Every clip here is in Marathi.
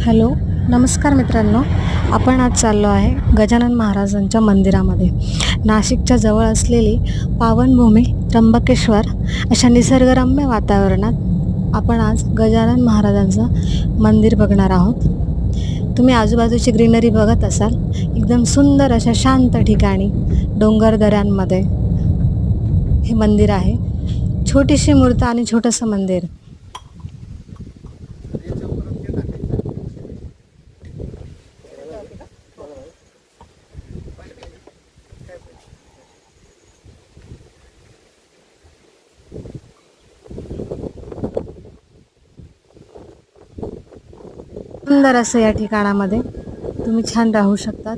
हॅलो, नमस्कार मित्रांनो. आपण आज चाललो आहे गजानन महाराजांच्या मंदिरामध्ये. नाशिकच्या जवळ असलेली पावनभूमी त्र्यंबकेश्वर अशा निसर्गरम्य वातावरणात आपण आज गजानन महाराजांचं मंदिर बघणार आहोत. तुम्ही आजूबाजूची ग्रीनरी बघत असाल. एकदम सुंदर अशा शांत ठिकाणी डोंगर दऱ्यांमध्ये हे मंदिर आहे. छोटीशी मूर्त आणि छोटंसं मंदिर. सुंदर असं या ठिकाणामध्ये तुम्ही छान राहू शकतात.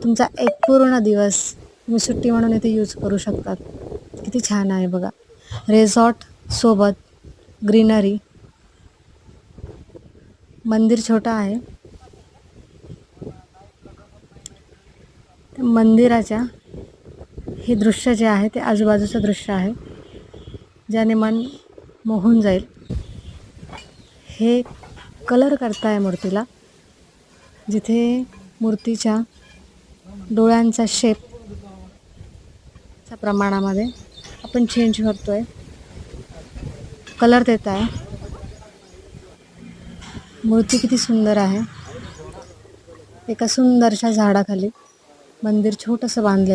तुमचा एक पूर्ण दिवस तुम्ही सुट्टी म्हणून इथे यूज करू शकतात. किती छान आहे बघा. रिसॉर्ट सोबत ग्रीनरी. मंदिर छोटं आहे. मंदिराच्या हे दृश्य जे आहे ते आजूबाजूचं दृश्य आहे, ज्याने मन मोहून जाईल. हे कलर करताय मूर्तीला. जिथे मूर्तीच्या डोळ्यांचा शेप च्या प्रमाणामध्ये आपण चेंज करतोय, कलर देत आहे. मूर्ती किती सुंदर आहे. एका सुंदरशा झाडाखाली मंदिर छोटंसं बांधले.